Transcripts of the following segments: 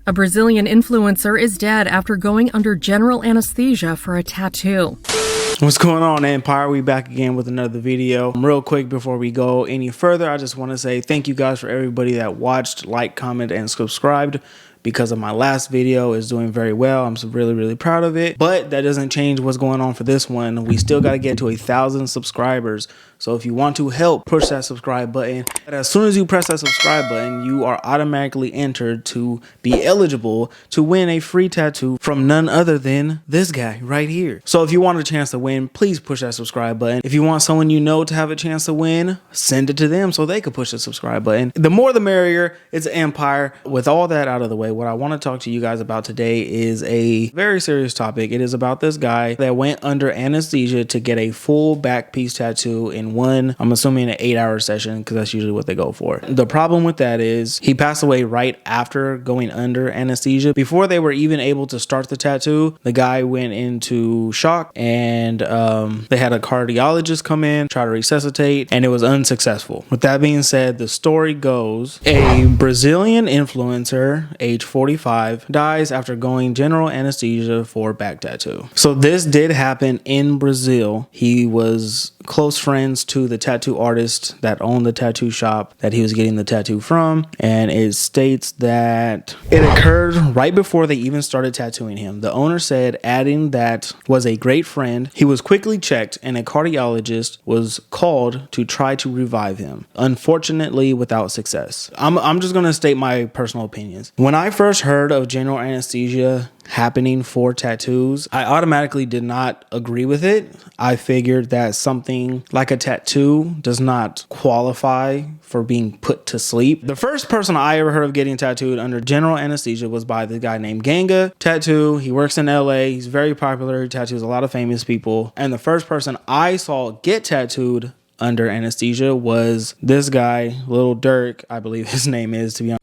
A Brazilian influencer is dead after going under general anesthesia for a tattoo. What's going on, Empire? We back again with another video. Real quick before we go any further, I just want to say thank you guys for everybody that watched, liked, commented, and subscribed. Because of my last video is doing very well. I'm really proud of it. But that doesn't change what's going on for this one. We still got to get to 1,000 subscribers. So if you want to help, push that subscribe button. But as soon as you press that subscribe button, you are automatically entered to be eligible to win a free tattoo from none other than this guy right here. So if you want a chance to win, please push that subscribe button. If you want someone you know to have a chance to win, send it to them so they could push the subscribe button. The more the merrier. It's Empire. With all that out of the way, what I want to talk to you guys about today is a very serious topic. It is about this guy that went under anesthesia to get a full back piece tattoo in one, I'm assuming, an 8-hour session, because that's usually what they go for. The problem with that is he passed away right after going under anesthesia. Before they were even able to start the tattoo, the guy went into shock, and they had a cardiologist come in, try to resuscitate, and it was unsuccessful. With that being said, the story goes a Brazilian influencer, age 45, dies after going general anesthesia for back tattoo. So this did happen in Brazil. He was close friends to the tattoo artist that owned the tattoo shop that he was getting the tattoo from, and it states that it occurred right before they even started tattooing him. The owner said, adding that was a great friend. He was quickly checked and a cardiologist was called to try to revive him, unfortunately without success. I'm just going to state my personal opinions. When I first heard of general anesthesia happening for tattoos, I automatically did not agree with it. I figured that something like a tattoo does not qualify for being put to sleep. The first person I ever heard of getting tattooed under general anesthesia was by the guy named Ganga Tattoo. He works in LA. He's very popular. He tattoos a lot of famous people. And the first person I saw get tattooed under anesthesia was this guy, Little Dirk, I believe his name is, to be honest.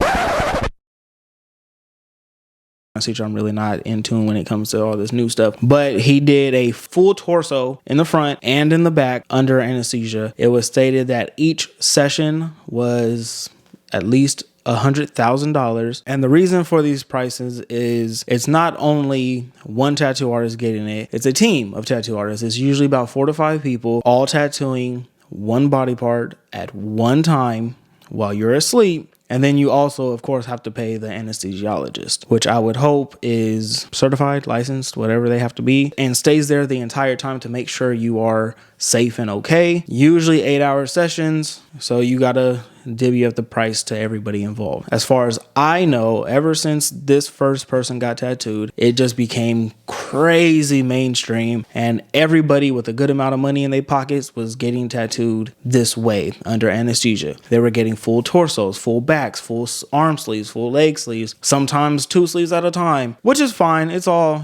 I'm really not in tune when it comes to all this new stuff, but he did a full torso in the front and in the back under anesthesia. It was stated that each session was at least $100,000. And the reason for these prices is it's not only one tattoo artist getting it, it's a team of tattoo artists. It's usually about 4 to 5 people all tattooing one body part at one time while you're asleep. And then you also, of course, have to pay the anesthesiologist, which I would hope is certified, licensed, whatever they have to be, and stays there the entire time to make sure you are safe and okay. Usually 8-hour sessions, so you gotta divvy up the price to everybody involved. As far as I know, ever since this first person got tattooed, it just became crazy mainstream, and everybody with a good amount of money in their pockets was getting tattooed this way under anesthesia. They were getting full torsos, full backs, full arm sleeves, full leg sleeves, sometimes 2 sleeves at a time, which is fine. It's all,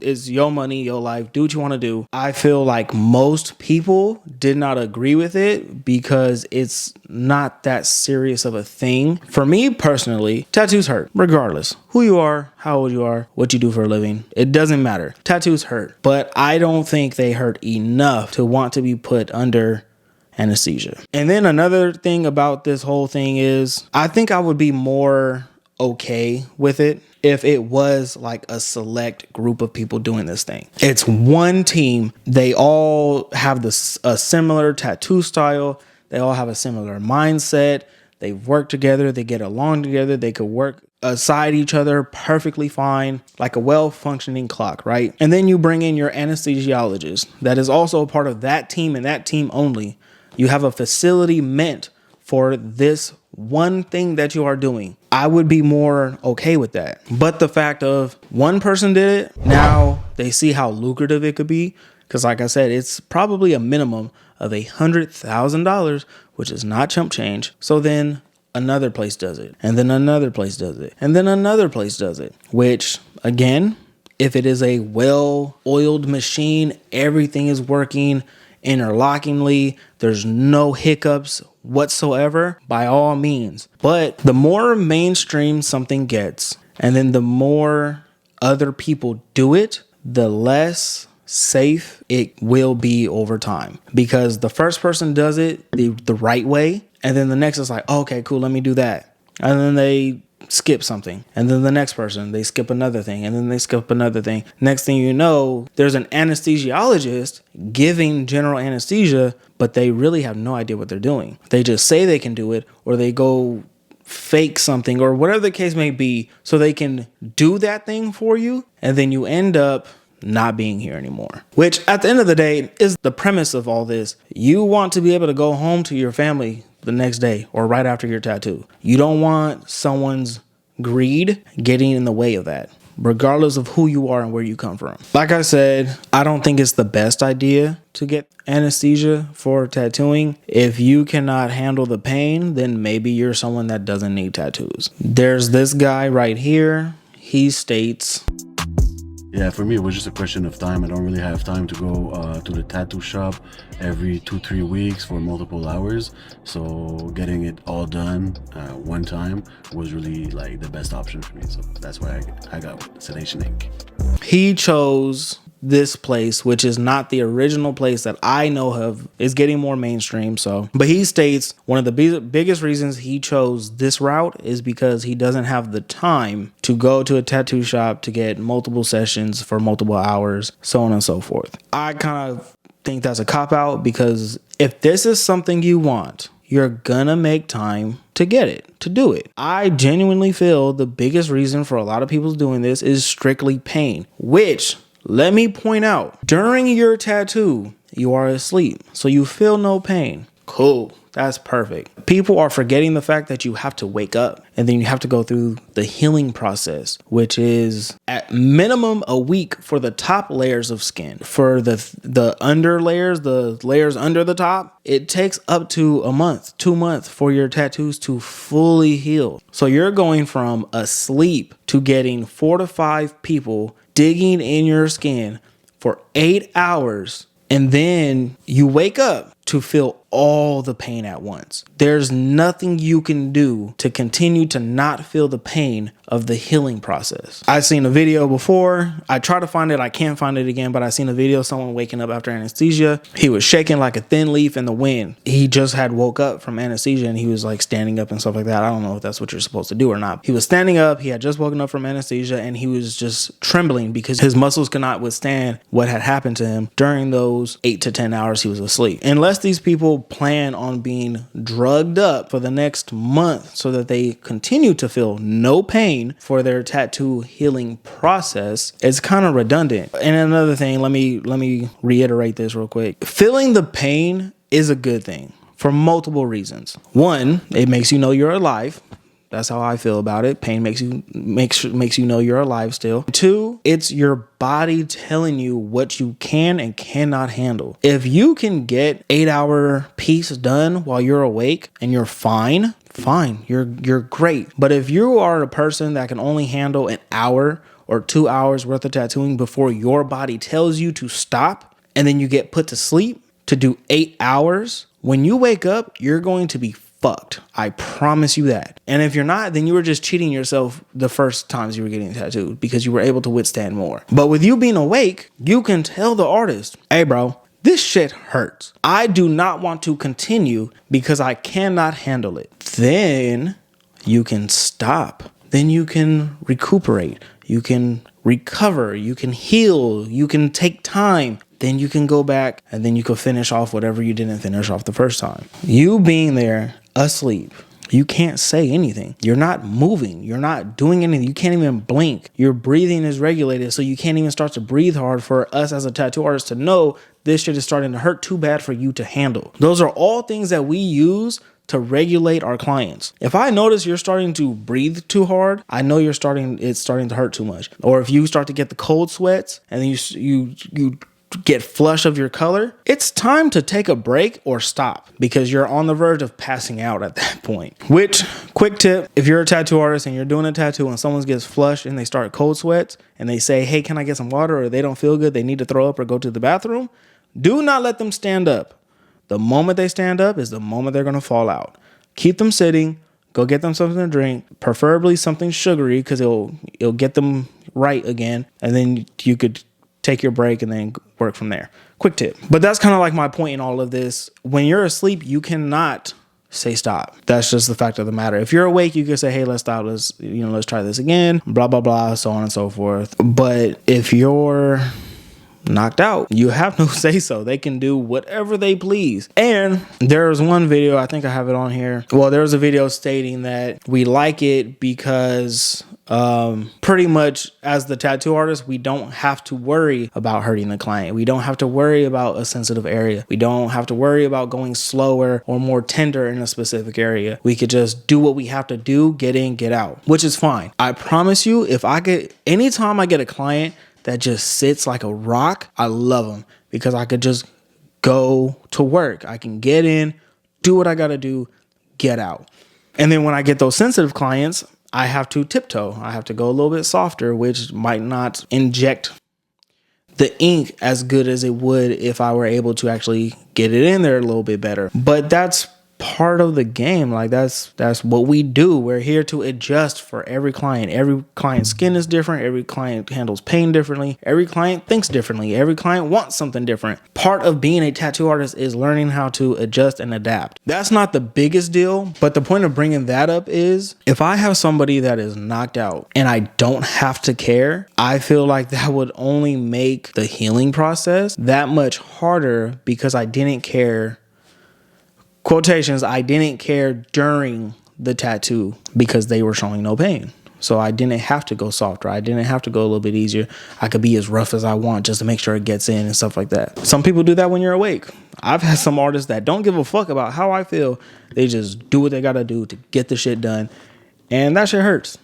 it's your money, your life. Do what you want to do. I feel like most people did not agree with it because it's not that serious of a thing. For me personally, tattoos hurt regardless who you are, how old you are, what you do for a living. It doesn't matter. Tattoos hurt, but I don't think they hurt enough to want to be put under anesthesia. And then another thing about this whole thing is I think I would be more okay with it if it was like a select group of people doing this thing. It's one team. They all have a similar tattoo style. They all have a similar mindset. They've worked together. They get along together. They could work aside each other perfectly fine, like a well-functioning clock, right? And then you bring in your anesthesiologist that is also a part of that team and that team only. You have a facility meant for this one thing that you are doing. I would be more okay with that. But the fact of one person did it, now they see how lucrative it could be. Because like I said, it's probably a minimum of $100,000, which is not chump change. So then another place does it. And then another place does it. And then another place does it. Which, again, if it is a well-oiled machine, everything is working interlockingly, there's no hiccups whatsoever, by all means. But the more mainstream something gets, and then the more other people do it, the less safe it will be over time. Because the first person does it the right way, and then the next is like, okay, cool, let me do that. And then they skip something, and then the next person, they skip another thing, and then they skip another thing. Next thing you know, there's an anesthesiologist giving general anesthesia, but they really have no idea what they're doing. They just say they can do it, or they go fake something, or whatever the case may be, so they can do that thing for you, and then you end up not being here anymore. Which at the end of the day is the premise of all this. You want to be able to go home to your family the next day or right after your tattoo. You don't want someone's greed getting in the way of that, regardless of who you are and where you come from. Like I said, I don't think it's the best idea to get anesthesia for tattooing. If you cannot handle the pain, then maybe you're someone that doesn't need tattoos. There's this guy right here. He states, yeah, for me, it was just a question of time. I don't really have time to go to the tattoo shop every 2-3 weeks for multiple hours. So getting it all done one time was really like the best option for me. So that's why I got Sedation Inc. He chose this place, which is not the original place that I know of, is getting more mainstream. So, but he states one of the biggest reasons he chose this route is because he doesn't have the time to go to a tattoo shop to get multiple sessions for multiple hours, so on and so forth. I kind of think that's a cop out, because if this is something you want, you're gonna make time to get it, to do it. I genuinely feel the biggest reason for a lot of people doing this is strictly pain, which, let me point out, during your tattoo, you are asleep, so you feel no pain. Cool. That's perfect. People are forgetting the fact that you have to wake up, and then you have to go through the healing process, which is at minimum a week for the top layers of skin. For the under layers, the layers under the top, it takes up to a month, 2 months for your tattoos to fully heal. So you're going from asleep to getting 4 to 5 people digging in your skin for 8 hours, and then you wake up to feel all the pain at once. There's nothing you can do to continue to not feel the pain of the healing process. I've seen a video before. I try to find it. I can't find it again, but I seen a video of someone waking up after anesthesia. He was shaking like a thin leaf in the wind. He just had woke up from anesthesia, and he was like standing up and stuff like that. I don't know if that's what you're supposed to do or not. He was standing up. He had just woken up from anesthesia, and he was just trembling because his muscles could not withstand what had happened to him during those 8 to 10 hours he was asleep. Unless these people plan on being drugged up for the next month so that they continue to feel no pain for their tattoo healing process, it's kind of redundant. And another thing, let me reiterate this real quick. Feeling the pain is a good thing for multiple reasons. One, it makes you know you're alive. That's how I feel about it. Pain makes you know you're alive still. 2, it's your body telling you what you can and cannot handle. If you can get 8-hour piece done while you're awake and you're fine, you're great. But if you are a person that can only handle an hour or 2 hours worth of tattooing before your body tells you to stop, and then you get put to sleep to do 8 hours, when you wake up, you're going to be fucked. I promise you that. And if you're not, then you were just cheating yourself the first times you were getting tattooed because you were able to withstand more. But with you being awake, you can tell the artist, hey bro, this shit hurts. I do not want to continue because I cannot handle it. Then you can stop. Then you can recuperate. You can recover. You can heal. You can take time. Then you can go back and then you can finish off whatever you didn't finish off the first time. You being there asleep, you can't say anything. You're not moving. You're not doing anything. You can't even blink. Your breathing is regulated, so you can't even start to breathe hard for us as a tattoo artist to know this shit is starting to hurt too bad for you to handle. Those are all things that we use to regulate our clients. If I notice you're starting to breathe too hard, I know it's starting to hurt too much. Or if you start to get the cold sweats and then you get flush of your color, it's time to take a break or stop because you're on the verge of passing out at that point. Which, quick tip, if you're a tattoo artist and you're doing a tattoo and someone gets flush and they start cold sweats and they say, hey, can I get some water? Or they don't feel good, they need to throw up or go to the bathroom, do not let them stand up. The moment they stand up is the moment they're going to fall out. Keep them sitting. Go get them something to drink, preferably something sugary because it'll get them right again. And then you could take your break and then work from there. Quick tip. But that's kind of like my point in all of this. When you're asleep, you cannot say stop. That's just the fact of the matter. If you're awake, you can say, hey, let's stop. Let's try this again, blah, blah, blah, so on and so forth. But if you're knocked out, you have no say so. They can do whatever they please. And there's one video, I think I have it on here. Well, there was a video stating that we like it because pretty much as the tattoo artist, we don't have to worry about hurting the client. We don't have to worry about a sensitive area. We don't have to worry about going slower or more tender in a specific area. We could just do what we have to do, get in, get out, which is fine. I promise you, anytime I get a client that just sits like a rock, I love them because I could just go to work. I can get in, do what I got to do, get out. And then when I get those sensitive clients, I have to tiptoe. I have to go a little bit softer, which might not inject the ink as good as it would if I were able to actually get it in there a little bit better. But that's part of the game. Like that's what we do. We're here to adjust for every client. Every client's skin is different. Every client handles pain differently. Every client thinks differently. Every client wants something different. Part of being a tattoo artist is learning how to adjust and adapt. That's not the biggest deal, but the point of bringing that up is if I have somebody that is knocked out and I don't have to care, I feel like that would only make the healing process that much harder because I didn't care. Quotations, I didn't care during the tattoo because they were showing no pain. So I didn't have to go softer. I didn't have to go a little bit easier. I could be as rough as I want just to make sure it gets in and stuff like that. Some people do that when you're awake. I've had some artists that don't give a fuck about how I feel. They just do what they got to do to get the shit done. And that shit hurts.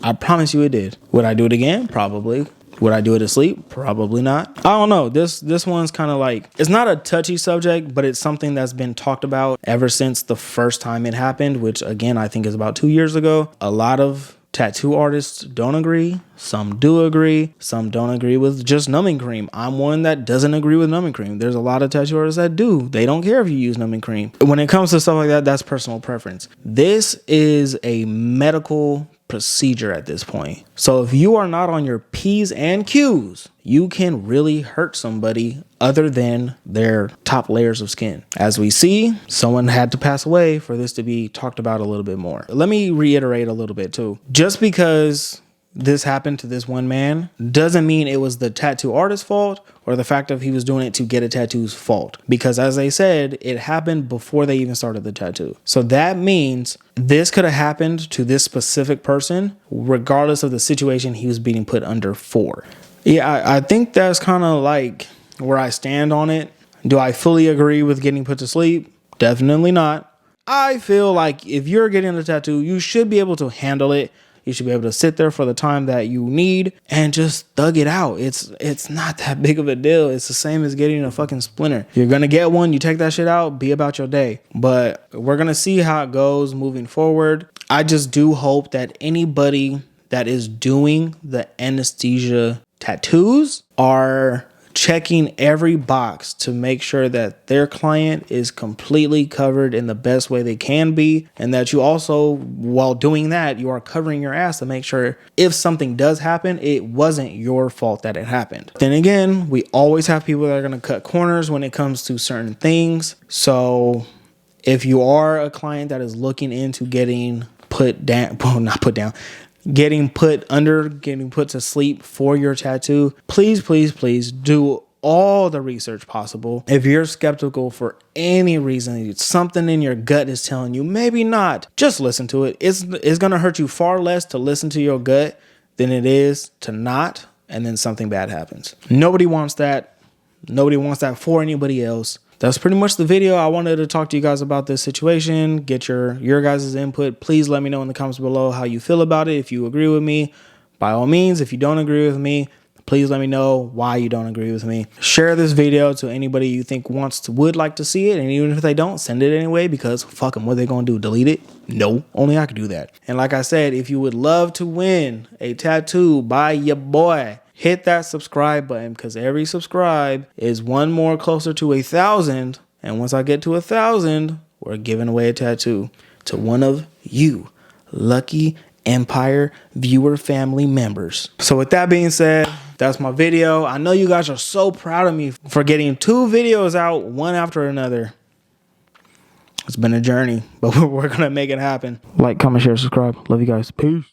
I promise you it did. Would I do it again? Probably. Would I do it asleep? Probably not. I don't know. This one's kind of like, it's not a touchy subject, but it's something that's been talked about ever since the first time it happened, which again, I think is about 2 years ago. A lot of tattoo artists don't agree. Some do agree. Some don't agree with just numbing cream. I'm one that doesn't agree with numbing cream. There's a lot of tattoo artists that do. They don't care if you use numbing cream. When it comes to stuff like that, that's personal preference. This is a medical procedure at this point. So if you are not on your P's and Q's, you can really hurt somebody other than their top layers of skin. As we see, someone had to pass away for this to be talked about a little bit more. Let me reiterate a little bit too. Just because this happened to this one man doesn't mean it was the tattoo artist's fault or the fact of he was doing it to get a tattoo's fault. Because as they said, it happened before they even started the tattoo. So that means this could have happened to this specific person regardless of the situation he was being put under for. Yeah, I think that's kind of like where I stand on it. Do I fully agree with getting put to sleep? Definitely not. I feel like if you're getting a tattoo, you should be able to handle it. You should be able to sit there for the time that you need and just thug it out. It's not that big of a deal. It's the same as getting a fucking splinter. You're going to get one. You take that shit out, be about your day. But we're going to see how it goes moving forward. I just do hope that anybody that is doing the anesthesia tattoos are checking every box to make sure that their client is completely covered in the best way they can be, and that you also, while doing that, you are covering your ass to make sure if something does happen, it wasn't your fault that it happened. Then again, we always have people that are going to cut corners when it comes to certain things. So if you are a client that is looking into getting put down, well, not put down, getting put to sleep for your tattoo, please do all the research possible. If you're skeptical for any reason, something in your gut is telling you maybe not, just listen to it. It's going to hurt you far less to listen to your gut than it is to not, and then something bad happens. Nobody wants that. Nobody wants that for anybody else. That's pretty much the video. I wanted to talk to you guys about this situation, get your guys' input. Please let me know in the comments below how you feel about it. If you agree with me, by all means. If you don't agree with me, please let me know why you don't agree with me. Share this video to anybody you think would like to see it. And even if they don't, send it anyway, because fuck them. What are they going to do? Delete it? No, only I could do that. And like I said, if you would love to win a tattoo by your boy, hit that subscribe button, because every subscribe is one more closer to 1,000. And once I get to 1,000, we're giving away a tattoo to one of you lucky Empire viewer family members. So with that being said, that's my video. I know you guys are so proud of me for getting 2 videos out, one after another. It's been a journey, but we're going to make it happen. Like, comment, share, subscribe. Love you guys. Peace.